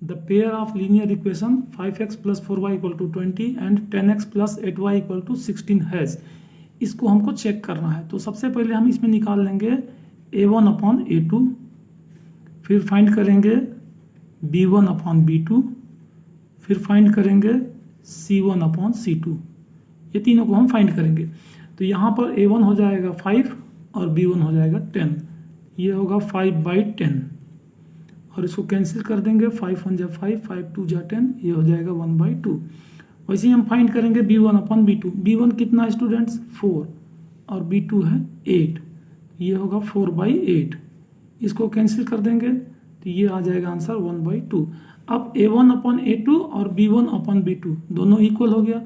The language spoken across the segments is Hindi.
The pair of linear equation 5x + 4y = 20 and 10x + 8y = 16 has. इसको हमको चेक करना है। तो सबसे पहले हम इसमें निकाल लेंगे a1/a2, फिर फाइंड करेंगे b1/b2, फिर फाइंड करेंगे c1/c2। ये तीनों को हम फाइंड करेंगे। तो यहाँ पर a1 हो जाएगा 5 और b1 हो जाएगा 10। ये होगा 5/10 और इसको कैंसिल कर देंगे। 5 1 जा 5, 5 2 जा 10, ये हो जाएगा 1/2। वैसे ही हम फाइंड करेंगे b1/b2। b1 कितना है स्टूडेंट्स? 4 और b2 है 8। ये होगा 4/8। इसको कैंसिल कर देंगे तो ये आ जाएगा आंसर 1/2। अब a1/a2 और b1/b2 दोनों इक्वल हो गया।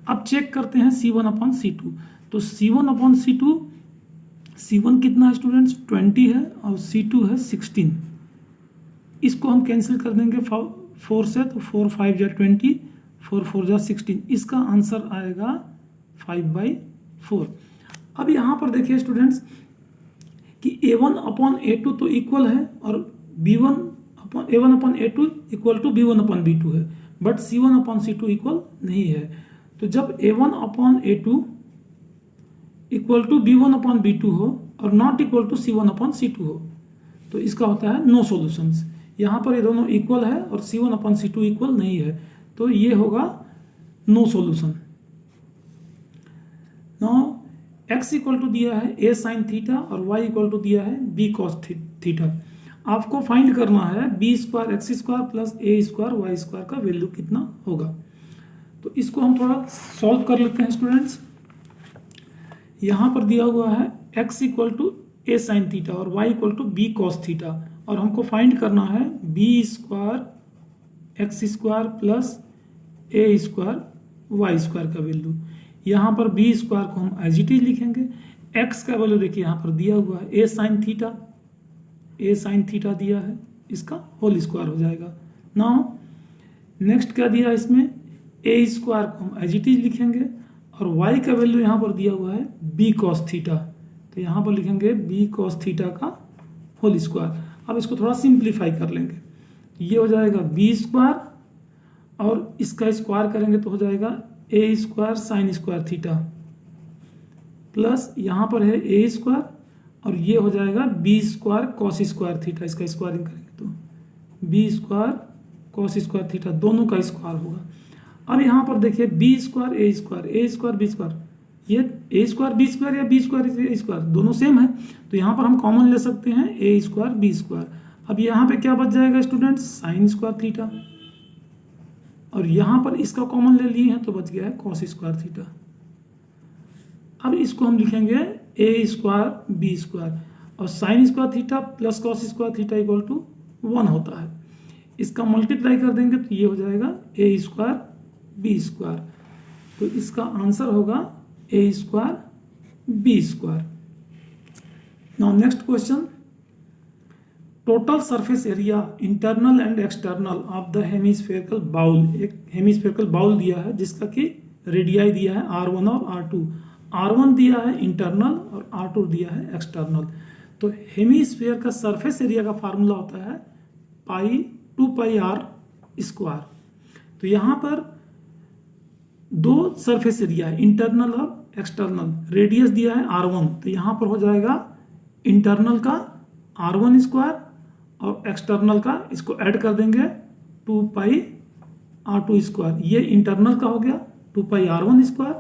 अब चेक करते हैं c1/c2। तो c1 कितना है स्टूडेंट्स? 20 है और c2 है 16। इसको हम कैंसिल कर देंगे 4 से, तो 4 5 जा 20, 4 4 जा 16। इसका आंसर आएगा 5/4। अब यहाँ पर देखिए स्टूडेंट्स कि a1/a2 तो इक्वल है और a1/a2 इक्वल टू b1/b2 है, बट c1/c2 इक्वल नहीं है। तो जब a1/a2 इक्वल टू b1/b2 हो और नॉट इक्वल टू c1/c2 हो तो इसका होता है नो सॉल्यूशंस। यहाँ पर ये दोनों इक्वल है और c1/c2 इक्वल नहीं है, तो ये होगा no solution. Now x equal to दिया है a sin थीटा और y इक्वल टू दिया है b cos थीटा। आपको फाइंड करना है b² x² plus a² y² का वैल्यू कितना होगा। तो इसको हम थोड़ा सॉल्व कर लेते हैं स्टूडेंट्स। यहाँ पर दिया हुआ है x equal to a sin theta और y equal to b cos theta, और हमको फाइंड करना है b² x² plus a² y² का वैल्यू। यहाँ पर b² को हम एज इट इज लिखेंगे। x का वैल्यू देखिए यहाँ पर दिया हुआ है a sin थीटा दिया है, इसका होल स्क्वायर हो जाएगा। नाउ नेक्स्ट क्या दिया है इसमें, a² को हम एज इट इज लिखेंगे और y का वैल्यू यहाँ पर दिया हुआ है b cos थीटा, तो यहाँ पर लिखेंगे b cos थीटा का होल स्क्वायर। अब इसको थोड़ा सिंप्लीफाई कर लेंगे, ये हो जाएगा b² और इसका स्क्वायर करेंगे तो हो जाएगा a² sin² थीटा प्लस यहाँ पर है a² और ये हो जाएगा b² cos² थीटा। इसका स्क्वायरिंग करेंगे तो b² cos² थीटा दोनों का स्क्वायर होगा। अब यहाँ पर देखिए b² a² b², ये a² b² या b² a² दोनों सेम है, तो यहाँ पर हम कॉमन ले सकते हैं a² b²। अब यहाँ पे क्या बच जाएगा स्टूडेंट्स? sin² थीटा, और यहाँ पर इसका कॉमन ले लिए हैं तो बच गया है cos² थीटा। अब इसको हम लिखेंगे a² b² और sin² theta plus cos² theta equal to 1 होता है। इसका मल्टीप्लाई कर देंगे तो ये हो जाएगा a² b², तो इसका आंसर होगा a² b²। Now next question, total surface area internal and external of the hemispherical bowl. एक हेमिस्फेरिकल बाउल दिया है जिसका कि रेडियाई दिया है r1 और r2। r1 दिया है इंटरनल और r2 दिया है एक्सटर्नल। तो हेमिस्फेयर का सरफेस एरिया का फार्मूला होता है 2πr²। तो यहाँ पर दो सरफेस एरिया है, इंटरनल और एक्सटर्नल। रेडियस दिया है r1, तो यहाँ पर हो जाएगा इंटरनल का r1² और एक्सटर्नल का, इसको ऐड कर देंगे 2πr²। ये इंटरनल का हो गया 2πr1²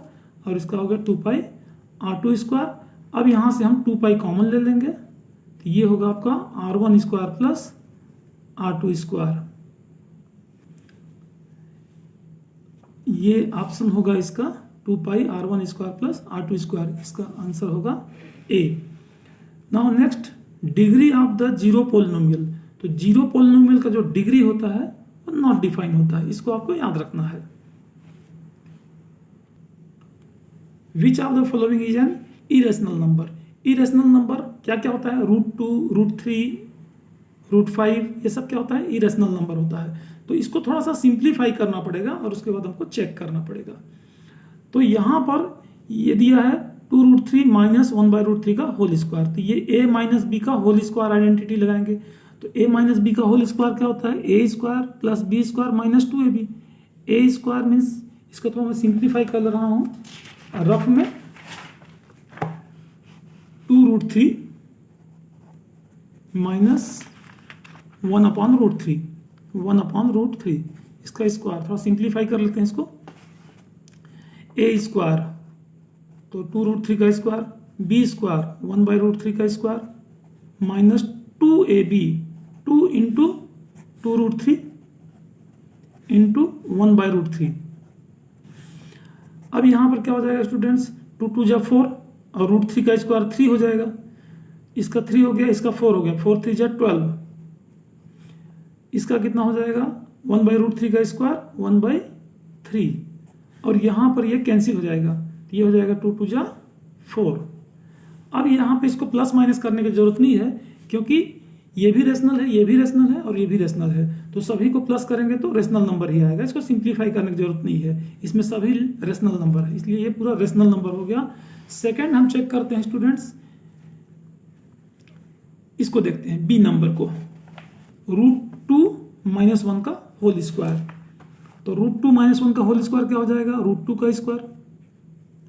और इसका हो गया 2πr2²। अब यहाँ से हम 2π कॉमन ले लेंगे तो ये होगा आपका r1² प्लस r2²। ये ऑप्शन होगा इसका 2πr1² प्लस r2²। इसका आंसर होगा A। Now next, degree of the zero polynomial. तो जीरो पोलिनोमियल का जो डिग्री होता है वो नॉट डिफाइन होता है, इसको आपको याद रखना है। Which of the following is an irrational number. Irrational number क्या क्या होता है? √2, √3, √5, ये सब क्या होता है? इरेशनल नंबर होता है। तो इसको थोड़ा सा सिंप्लीफाई करना पड़ेगा और उसके बाद हमको चेक करना पड़ेगा। तो यहाँ पर ये दिया है 2√3 - 1/√3 का होल स्क्वायर, तो ये a - b का होल स्क्वायर आइडेंटिटी लगाएंगे तो a माइनस बी का होल स्क्वायर क्या होता है, a square plus b square minus 2ab। A square means इसको तो मैं सिंप्लीफाई कर रहा हूँ रफ में, 2√3 माइनस 1/√3, 1/√3 इसका स्क्वायर। थोड़ा सिंप्लीफाई कर लेते हैं इसको, ए स्क्वायर तो 2√3 का स्क्वायर, बी स्क्वायर 1/√3 का square minus 2ab, 2 into 2√3 into 1/√3। अब यहाँ पर क्या हो जाएगा स्टूडेंट्स, 2 2 जा 4 और √3 का स्क्वायर 3 हो जाएगा, इसका 3 हो गया, इसका 4 हो गया, 4 3 जा 12, इसका कितना हो जाएगा 1/√3 का स्क्वायर 1/3, और यहाँ पर ये कैंसिल हो जाएगा, ये हो जाएगा 2 2 जा 4। अब यहाँ पे इसको प्लस माइनस करने की जरूरत नहीं है, क्योंकि ये भी रेशनल है, ये भी रेशनल है और ये भी रेशनल है, तो सभी को प्लस करेंगे तो रेशनल नंबर ही आएगा। इसको सिंप्लीफाई करने की जरूरत नहीं है, इसमें सभी रेशनल नंबर है, इसलिए ये पूरा रेशनल नंबर हो गया। सेकेंड हम चेक करते हैं स्टूडेंट्स, इसको देखते हैं बी नंबर को, √2 - 1 का होल स्क्वायर। तो √2 - 1 का होल स्क्वायर क्या हो जाएगा, √2 का स्क्वायर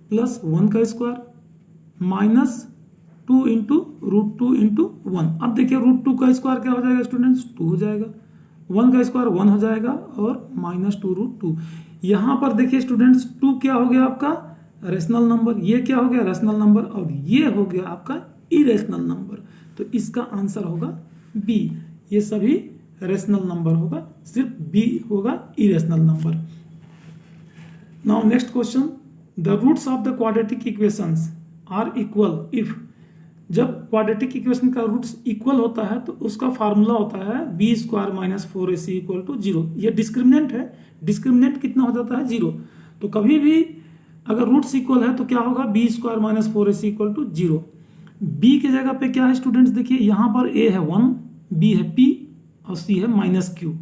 प्लस 1 का स्क्वायर माइनस 2 इंटू √2 इंटू 1। अब देखिए √2 का स्क्वायर क्या हो जाएगा स्टूडेंट्स, 2 हो जाएगा, 1 का स्क्वायर 1 हो जाएगा और माइनस 2√2। यहाँ पर देखिए स्टूडेंट्स 2 क्या हो गया आपका रेशनल नंबर, ये क्या हो गया रेशनल नंबर, और ये हो गया आपका इरेशनल नंबर। तो इसका आंसर होगा बी, ये सभी रेशनल नंबर होगा, सिर्फ बी होगा irrational number. Now next question, the roots of the quadratic equations are equal if. जब क्वाड्रेटिक इक्वेशन का रूट्स इक्वल होता है तो उसका फार्मूला होता है b square minus 4ac equal to 0। ये डिस्क्रिमिनेंट है, डिस्क्रिमिनेंट कितना हो जाता है 0। तो कभी भी अगर रूट्स इक्वल है तो क्या होगा, b square minus 4ac equal to 0। B की जगह पे क्या है स्टूडेंट्स, देखिए यहाँ पर ए है 1, बी है p और c है -q।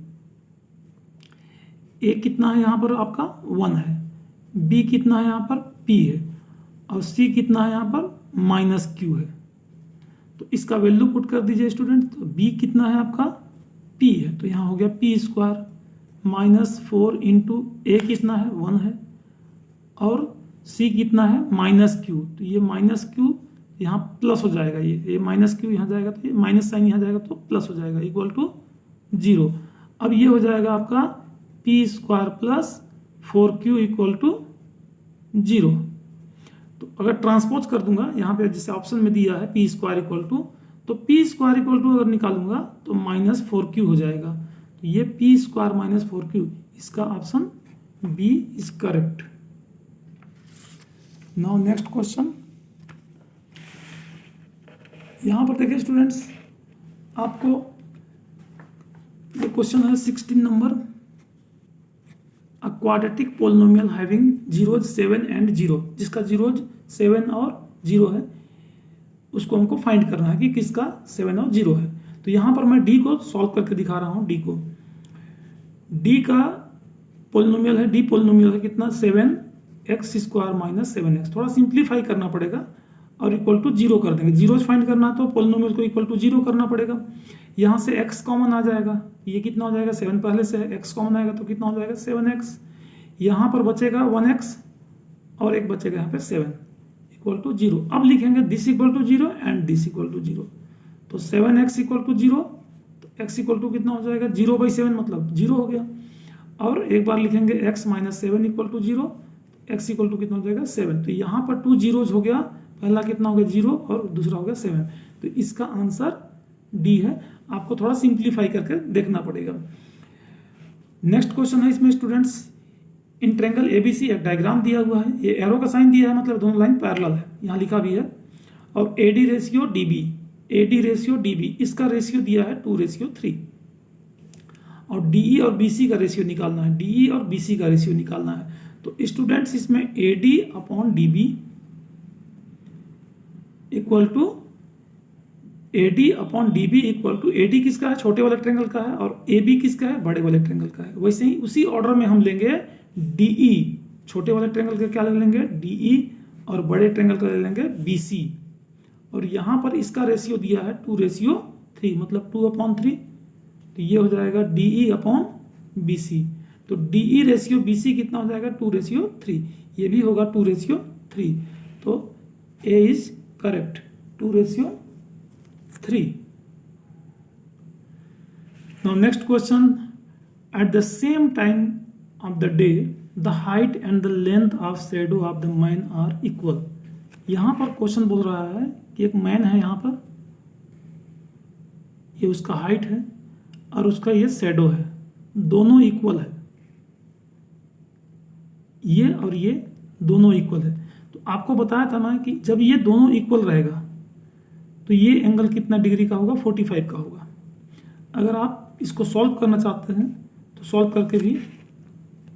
ए कितना है यहाँ पर आपका 1 है, बी कितना है यहाँ पर p है, और c कितना है यहाँ पर -q है। तो इसका वैल्यू पुट कर दीजिए स्टूडेंट, तो b कितना है आपका p है, तो यहाँ हो गया p स्क्वायर -4 इंटू ए कितना है 1 है, और c कितना है -q। तो ये -q यहाँ प्लस हो जाएगा, ये -q यहाँ जाएगा तो ये माइनस साइन यहाँ जाएगा तो प्लस हो जाएगा इक्वल टू 0। अब ये हो जाएगा आपका p square plus 4q equal to 0। तो अगर ट्रांसपोज कर दूंगा यहाँ पे जैसे ऑप्शन में दिया है p स्क्वायर इक्वल टू, तो p स्क्वायर इक्वल टू अगर निकालूंगा तो -4q हो जाएगा। तो ये p स्क्वायर -4q, इसका option B is correct. Now next question, यहाँ पर देखिए स्टूडेंट्स आपको ये क्वेश्चन है 16 number, a quadratic polynomial having zeros 7 and 0, जिसका जीरोज 7 और 0 है उसको हमको फाइंड करना है कि किसका 7 और 0 है। तो यहाँ पर मैं डी को सॉल्व करके दिखा रहा हूँ। डी को, डी का पोलिनोमियल है, डी पोलिनोमियल है कितना 7x स्क्वायर माइनस 7x। थोड़ा सिंप्लीफाई करना पड़ेगा और इक्वल टू 0 कर देंगे। जीरोज फाइंड करना तो पोलिनोमियल को इक्वल टू 0 करना पड़ेगा। यहाँ से x कॉमन आ जाएगा, ये कितना हो जाएगा 7 पहले से है, x कॉमन आएगा तो कितना हो जाएगा 7x। यहाँ पर बचेगा 1x और एक बचेगा यहाँ पे 7 इक्वल टू 0। अब लिखेंगे this equal to 0 and this equal to 0। तो 7x इक्वल टू 0, तो x इक्वल टू कितना हो जाएगा 0/7 मतलब 0 हो गया। और एक बार लिखेंगे x minus 7 equal to 0, x equal टू कितना हो जाएगा 7। तो यहाँ पर 2 जीरोज हो गया, पहला कितना हो गया 0 और दूसरा हो गया 7। तो इसका आंसर डी है। आपको थोड़ा सिंप्लीफाई करके देखना पड़ेगा। नेक्स्ट क्वेश्चन है इसमें स्टूडेंट्स, इन ट्रायंगल एबीसी एक डायग्राम दिया हुआ है, ये एरो का साइन दिया है मतलब दोनों लाइन पैरेलल है, यहाँ लिखा भी है। और AD ratio DB, AD ratio DB इसका रेशियो दिया है 2:3। और डीई और बीसी का रेशियो निकालना है, डीई और बीसी का रेशियो निकालना है। तो स्टूडेंट्स इसमें AD upon DB equal to AD upon DB equal to, AD किसका है छोटे वाले ट्रायंगल का है और एबी किसका है बड़े वाले ट्रायंगल का है। वैसे ही उसी ऑर्डर में हम लेंगे डीई, छोटे वाले ट्रायंगल का क्या ले लेंगे डीई और बड़े ट्रायंगल का ले लेंगे बीसी। और यहाँ पर इसका रेशियो दिया है 2:3 3 मतलब 2/3, तो ये हो जाएगा DE/BC। तो DE रेशियो BC कितना हो जाएगा 2:3, ये भी होगा 2:3। तो A is correct 2:3। Now next question, at the same time of the day the height and the length of shadow of the man are equal। यहाँ पर क्वेश्चन बोल रहा है कि एक मैन है, यहाँ पर ये उसका हाइट है और उसका ये शैडो है, दोनों इक्वल है, ये और ये दोनों इक्वल है। तो आपको बताया था ना कि जब ये दोनों इक्वल रहेगा तो ये एंगल कितना डिग्री का होगा, 45 का होगा। अगर आप इसको सॉल्व करना चाहते हैं तो सॉल्व करके भी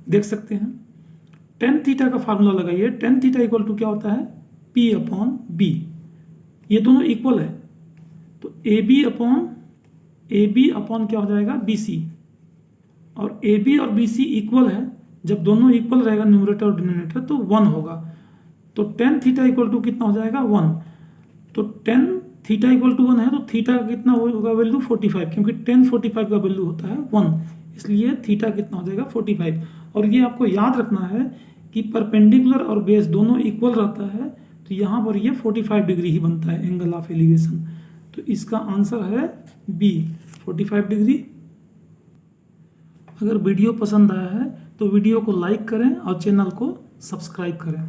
देख सकते हैं। tan थीटा का फार्मूला लगाइए, tan थीटा इक्वल टू क्या होता है P/B। ये दोनों इक्वल है तो AB अपॉन क्या हो जाएगा BC, और AB और BC इक्वल है, जब दोनों इक्वल रहेगा न्यूमरेटर और डिनोमिनेटर तो 1 होगा। तो tan थीटा इक्वल टू कितना हो जाएगा 1। तो tan थीटा इक्वल टू 1 है तो थीटा का कितना होगा वैल्यू 45, क्योंकि tan 45 का वैल्यू होता है 1, इसलिए थीटा कितना हो जाएगा 45। और ये आपको याद रखना है कि परपेंडिकुलर और बेस दोनों इक्वल रहता है तो यहाँ पर ये 45 डिग्री ही बनता है एंगल ऑफ एलिवेशन। तो इसका आंसर है बी 45 डिग्री। अगर वीडियो पसंद आया है तो वीडियो को लाइक करें और चैनल को सब्सक्राइब करें।